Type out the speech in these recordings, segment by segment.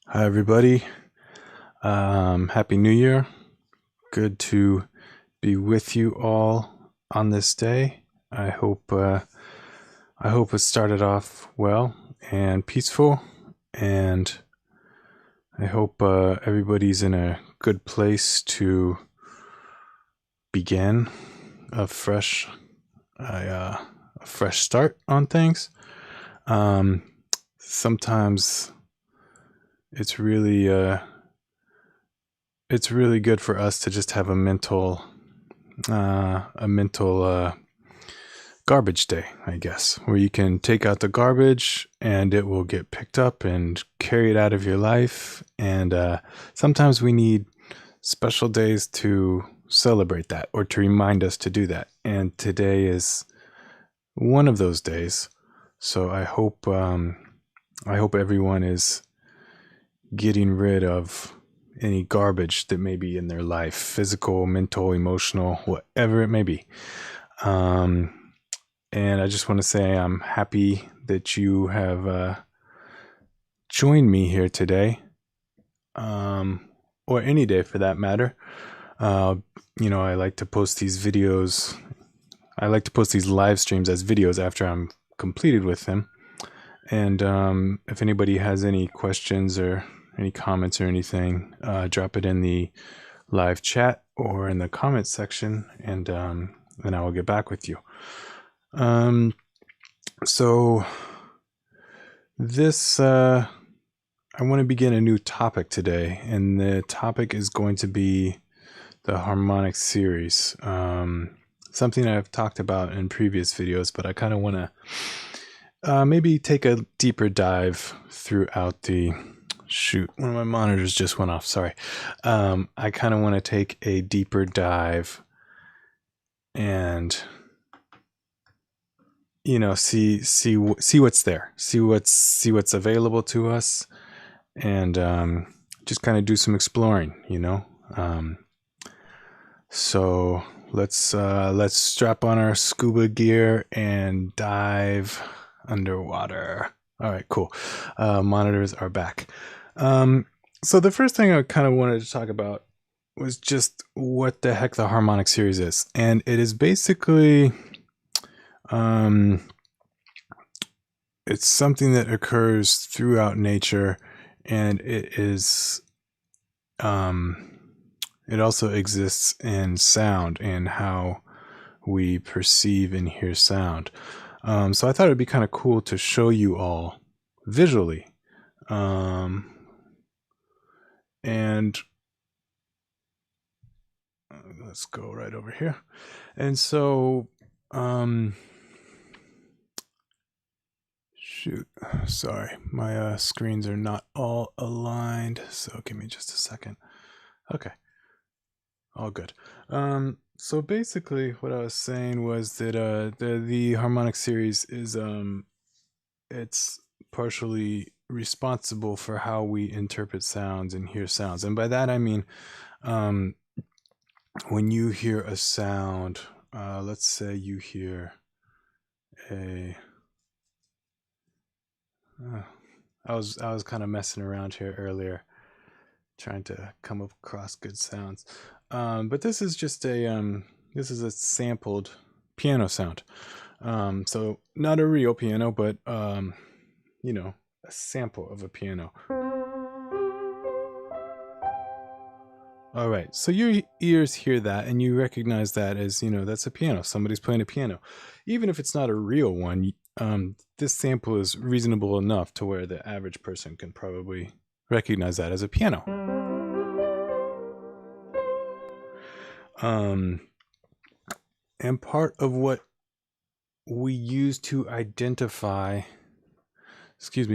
Hi, everybody. Happy New Year. Good to be with you all on this day. I hope it started off well and peaceful, and I hope everybody's in a good place to begin a fresh, a fresh start on things. Sometimes it's really it's really good for us to just have a mental garbage day, I guess, where you can take out the garbage and it will get picked up and carried out of your life. And sometimes we need special days to celebrate that or to remind us to do that. And today is one of those days. So I hope everyone is getting rid of any garbage that may be in their life, physical, mental, emotional, whatever it may be. And I just want to say I'm happy that you have joined me here today, or any day for that matter. I like to post these videos. I like to post these live streams as videos after I'm completed with them. And if anybody has any questions or any comments or anything, drop it in the live chat or in the comments section, and then I will get back with you. So this, I want to begin a new topic today, and the topic is going to be the harmonic series. Something I've talked about in previous videos, but I kind of want to maybe take a deeper dive throughout the shoot. One of my monitors just went off. Sorry. I kind of want to take a deeper dive and see what's there, see what's available to us, and just kind of do some exploring. So let's strap on our scuba gear and dive underwater. All right, cool. Monitors are back. So the first thing I kind of wanted to talk about was just what the heck the harmonic series is. And it is basically, it's something that occurs throughout nature, and it is, it also exists in sound and how we perceive and hear sound. So I thought it'd be kind of cool to show you all visually. And let's go right over here. And so, shoot, sorry, my screens are not all aligned. So give me just a second. Okay, all good. So basically, what I was saying was that the harmonic series is it's partially responsible for how we interpret sounds and hear sounds. And by that I mean, when you hear a sound, let's say you hear a I was kind of messing around here earlier, trying to come across good sounds. But this is just this is a sampled piano sound. So not a real piano, but a sample of a piano. All right, so your ears hear that and you recognize that as, that's a piano. Somebody's playing a piano. Even if it's not a real one, this sample is reasonable enough to where the average person can probably recognize that as a piano. And part of what we use to identify,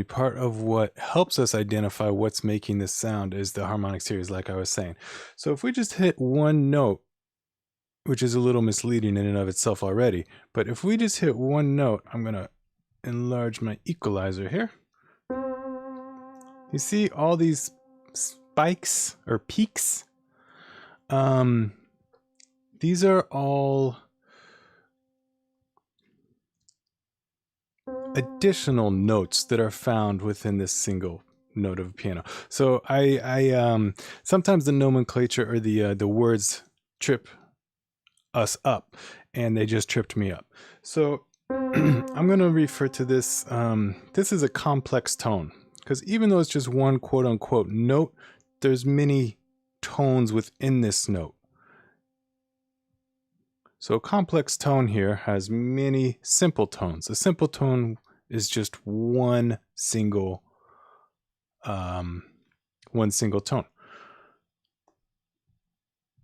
part of what helps us identify what's making this sound is the harmonic series, like I was saying. So if we just hit one note, which is a little misleading in and of itself already, but if we just hit one note, I'm going to enlarge my equalizer here. You see all these spikes or peaks? These are all additional notes that are found within this single note of a piano. So I sometimes the nomenclature or the words trip us up, and they just tripped me up. So I'm going to refer to this. This is a complex tone, because even though it's just one quote unquote note, there's many tones within this note. So a complex tone here has many simple tones. A simple tone is just one single tone.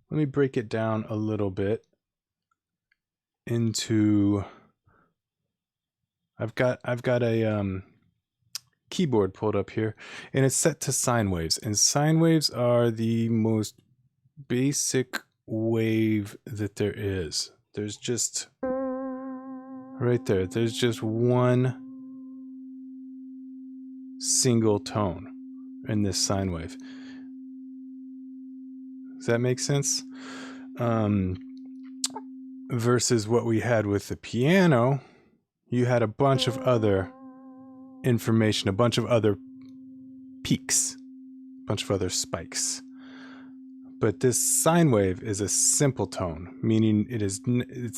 Let me break it down a little bit into. I've got a keyboard pulled up here, and it's set to sine waves. And sine waves are the most basic wave that there is. There's just right there. There's just one single tone in this sine wave. Does that make sense? Versus what we had with the piano, you had a bunch of other information, a bunch of other peaks, a bunch of other spikes. But this sine wave is a simple tone, meaning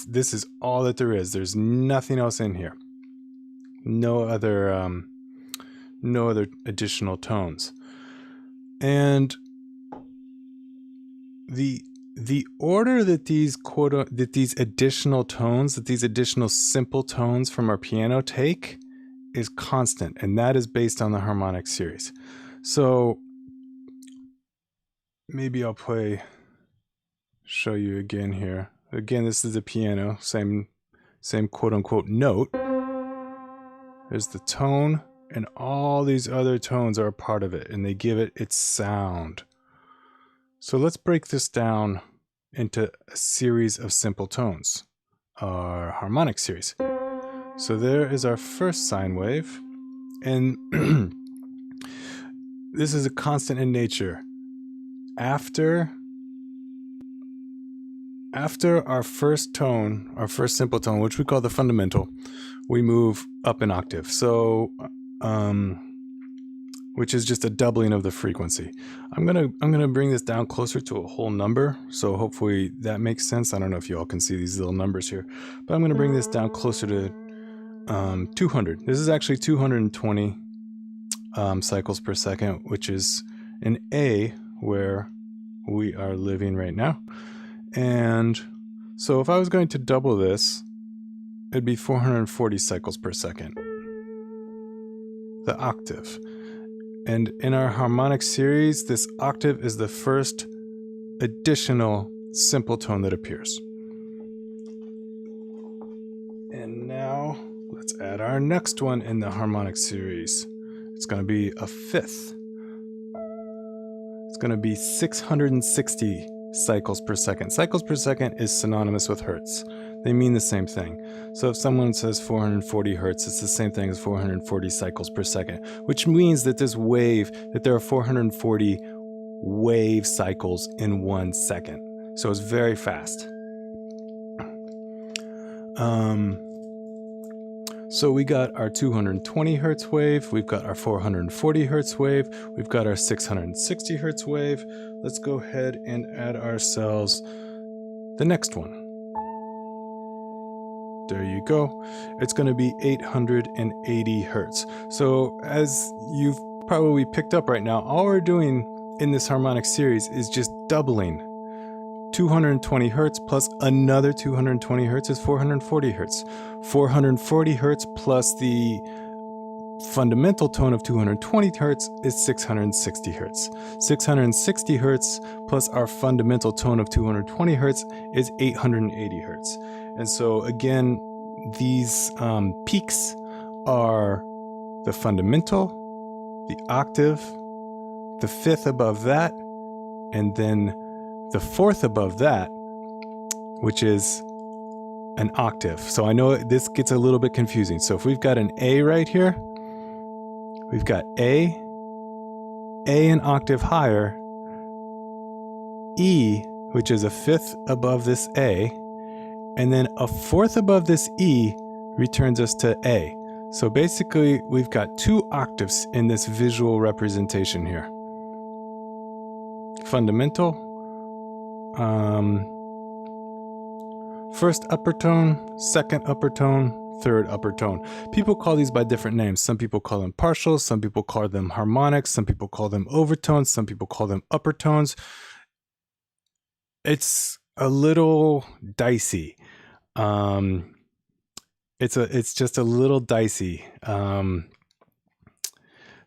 this is all that there is. There's nothing else in here. No other additional tones. And the order that these additional tones, that these additional simple tones from our piano take is constant, and that is based on the harmonic series. So maybe I'll show you again here. Again, this is the piano, same quote unquote note. There's the tone, and all these other tones are a part of it, and they give it its sound. So let's break this down into a series of simple tones, our harmonic series. So there is our first sine wave, and this is a constant in nature. After our first tone, our first simple tone, which we call the fundamental, we move up an octave. So, which is just a doubling of the frequency. I'm gonna bring this down closer to a whole number, so hopefully that makes sense. I don't know if you all can see these little numbers here, but I'm gonna bring this down closer to 200. This is actually 220 cycles per second, which is an A where we are living right now. And so if I was going to double this, it'd be 440 cycles per second, the octave. And in our harmonic series, this octave is the first additional simple tone that appears. And now let's add our next one in the harmonic series. It's going to be a fifth. It's going to be 660 cycles per second. Cycles per second is synonymous with hertz. They mean the same thing. So if someone says 440 hertz, it's the same thing as 440 cycles per second, which means that this wave, that there are 440 wave cycles in 1 second. So it's very fast. So we got our 220 hertz wave, we've got our 440 hertz wave, we've got our 660 hertz wave. Let's go ahead and add ourselves the next one. There you go. It's going to be 880 hertz. So as you've probably picked up right now, all we're doing in this harmonic series is just doubling. 220 hertz plus another 220 hertz is 440 hertz. 440 hertz plus the fundamental tone of 220 hertz is 660 hertz. 660 hertz plus our fundamental tone of 220 hertz is 880 hertz. And so again, these peaks are the fundamental, the octave, the fifth above that, and then the fourth above that, which is an octave. So I know this gets a little bit confusing. So if we've got an A right here, we've got A an octave higher, E, which is a fifth above this A, and then a fourth above this E returns us to A. So basically, we've got 2 octaves in this visual representation here. Fundamental, first upper tone, second upper tone, third upper tone. People call these by different names. Some people call them partials, some people call them harmonics, some people call them overtones, some people call them upper tones. It's a little dicey. It's just a little dicey.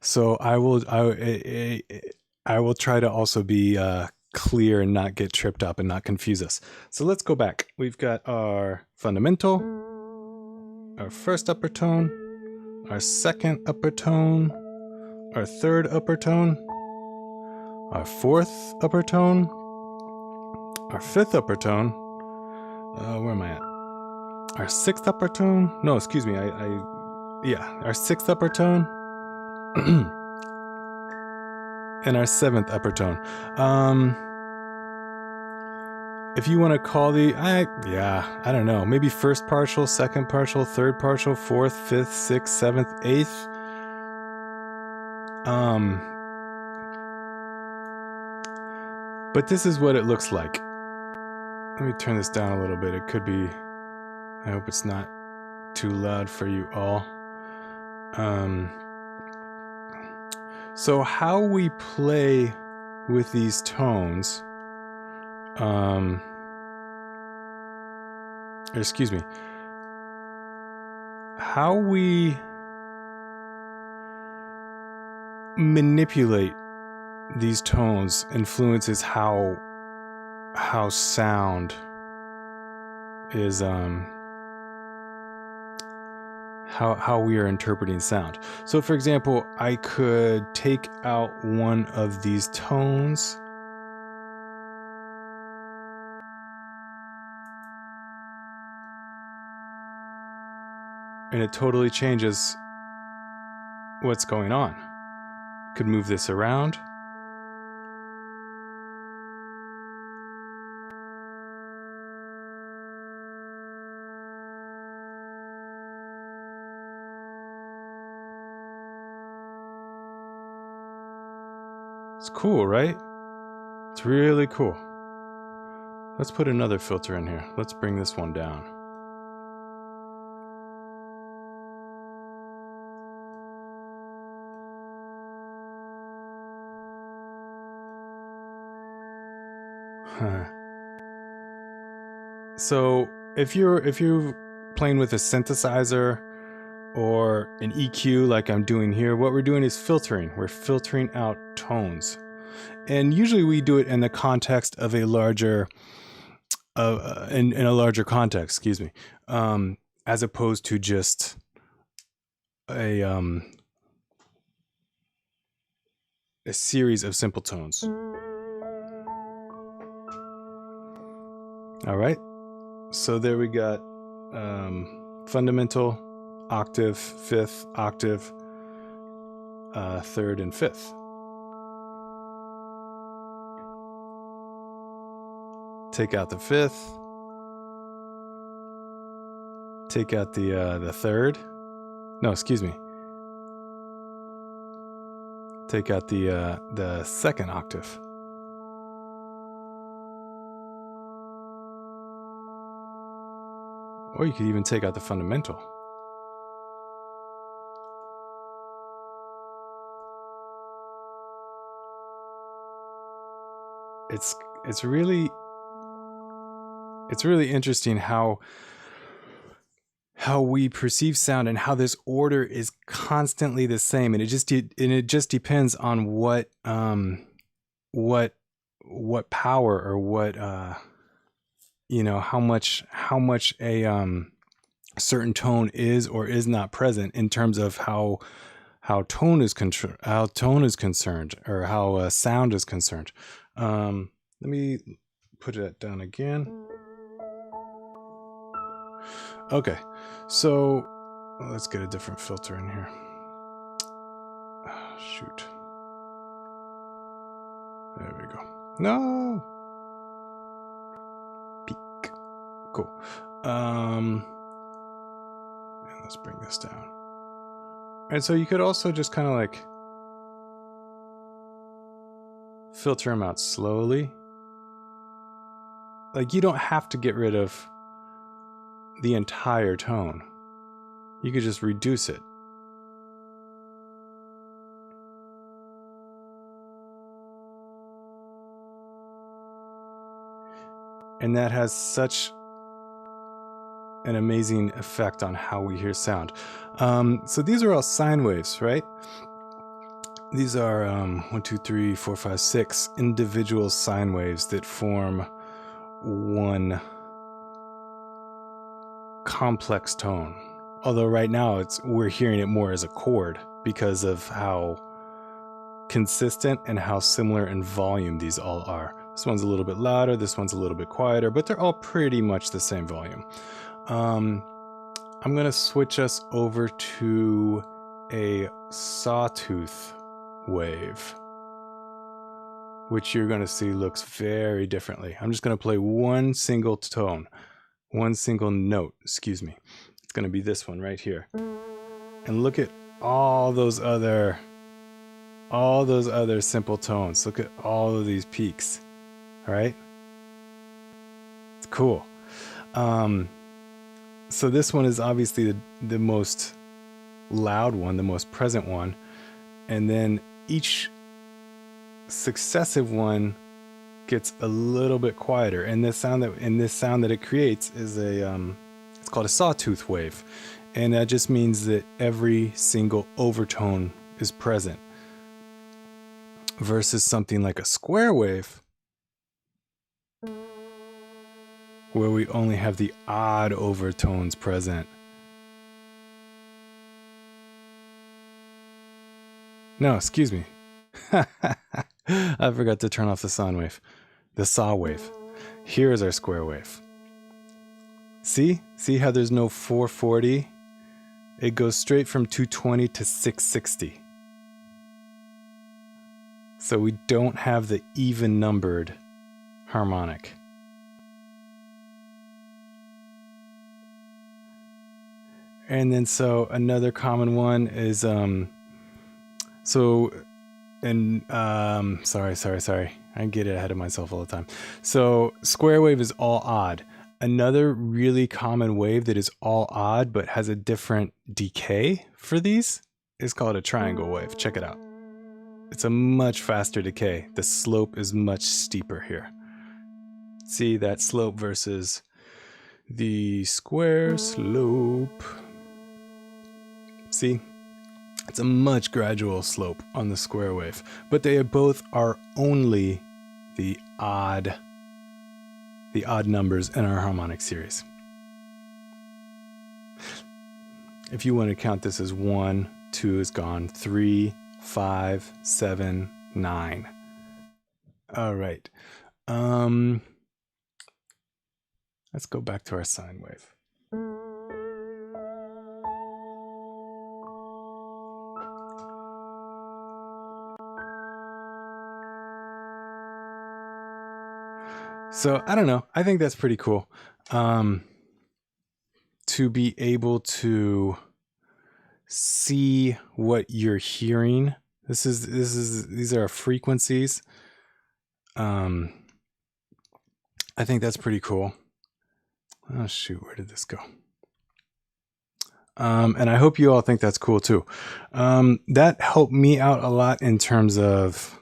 So I will try to also be clear and not get tripped up and not confuse us. So let's go back. We've got our fundamental, our first upper tone, our second upper tone, our third upper tone, our fourth upper tone, our fifth upper tone. Where am I at? Our sixth upper tone. No, excuse me. Our sixth upper tone. And our seventh upper tone. If you want to call I don't know, maybe first partial, second partial, third partial, fourth, fifth, sixth, seventh, eighth. But this is what it looks like. Let me turn this down a little bit. It could be, I hope it's not too loud for you all. So how we play with these tones, excuse me, how we manipulate these tones influences how sound is, how we are interpreting sound. So for example, I could take out one of these tones and it totally changes what's going on. Could move this around. It's cool, right? It's really cool. Let's put another filter in here. Let's bring this one down. So if you're playing with a synthesizer or an EQ like I'm doing here, what we're doing is filtering. We're filtering out tones. And usually we do it in the context of a larger, in a larger context, excuse me, as opposed to just a series of simple tones. All right, so there we got fundamental, octave, fifth, octave, third, and fifth. Take out the fifth. Take out the third. No, excuse me. Take out the second octave. Or you could even take out the fundamental. It's really interesting how we perceive sound and how this order is constantly the same, and it just depends on what power or what how much a certain tone is or is not present in terms of how tone is concerned or how sound is concerned. Let me put it down again. Okay, so let's get a different filter in here. Oh, shoot. There we go. No. Peak. Cool. And let's bring this down. And so you could also just kind of like filter them out slowly. Like, you don't have to get rid of the entire tone. You could just reduce it. And that has such an amazing effect on how we hear sound. So these are all sine waves, right? These are 1, 2, 3, 4, 5, 6 individual sine waves that form one complex tone. Although right now we're hearing it more as a chord because of how consistent and how similar in volume these all are. This one's a little bit louder, this one's a little bit quieter, but they're all pretty much the same volume. I'm going to switch us over to a Sawtooth Wave, which you're going to see looks very differently. I'm just going to play one single tone, one single note, excuse me. It's going to be this one right here. And look at all those other simple tones. Look at all of these peaks. All right? It's cool. So this one is obviously the most loud one, the most present one. And then each successive one gets a little bit quieter. And this sound that it creates is it's called a sawtooth wave. And that just means that every single overtone is present. Versus something like a square wave, where we only have the odd overtones present. No, excuse me. I forgot to turn off the sine wave. The saw wave. Here is our square wave. See how there's no 440? It goes straight from 220 to 660. So we don't have the even numbered harmonic. And then so another common one is sorry. I get it ahead of myself all the time. So square wave is all odd. Another really common wave that is all odd but has a different decay for these is called a triangle wave. Check it out. It's a much faster decay. The slope is much steeper here. See that slope versus the square slope. See? It's a much gradual slope on the square wave, but they both are only the odd numbers in our harmonic series. If you want to count this as 1, 2 is gone, 3, 5, 7, 9. All right. Let's go back to our sine wave. So I don't know. I think that's pretty cool. To be able to see what you're hearing. These are frequencies. I think that's pretty cool. Oh shoot, where did this go? And I hope you all think that's cool too. That helped me out a lot in terms of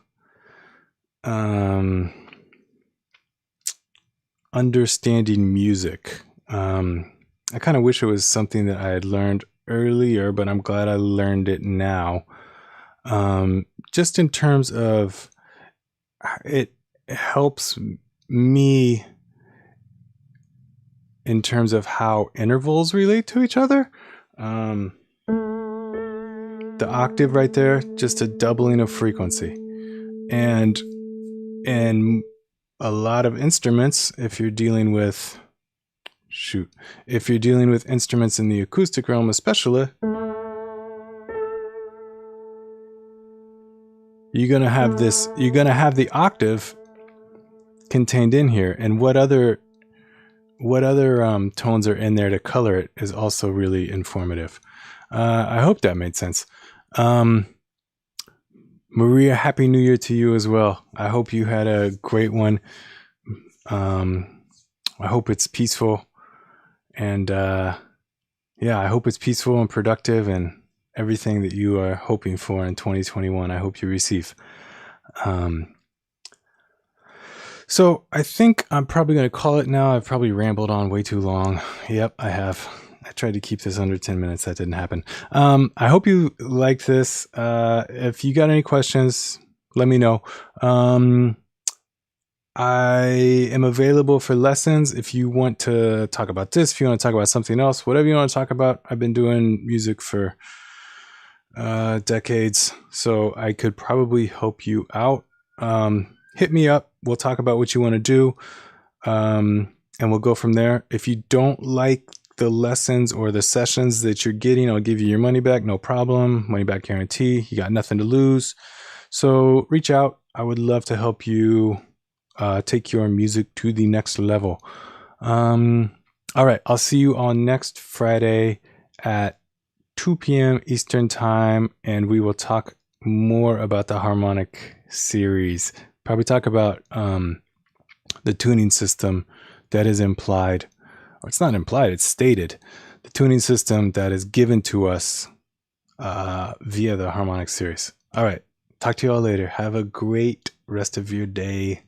understanding music. I kind of wish it was something that I had learned earlier, but I'm glad I learned it now. Just in terms of it helps me in terms of how intervals relate to each other. The octave right there, just a doubling of frequency. And in a lot of instruments, if you're dealing with instruments in the acoustic realm especially, you're going to have the octave contained in here. And what other what other tones are in there to color it is also really informative. I hope that made sense. Maria, Happy New Year to you as well. I hope you had a great one. I hope it's peaceful, and I hope it's peaceful and productive, and everything that you are hoping for in 2021, I hope you receive. So I think I'm probably going to call it now. I've probably rambled on way too long. Yep, I have. I tried to keep this under 10 minutes. That didn't happen. I hope you liked this. If you got any questions, let me know. I am available for lessons if you want to talk about this, if you want to talk about something else, whatever you want to talk about. I've been doing music for decades, so I could probably help you out. Hit me up. We'll talk about what you want to do, and we'll go from there. If you don't like the lessons or the sessions that you're getting, I'll give you your money back. No problem. Money back guarantee. You got nothing to lose. So reach out. I would love to help you take your music to the next level. All right. I'll see you on next Friday at 2 p.m. Eastern time, and we will talk more about the harmonic series. Probably talk about the tuning system that is implied, or it's not implied, it's stated. The tuning system that is given to us via the harmonic series. All right. Talk to you all later. Have a great rest of your day.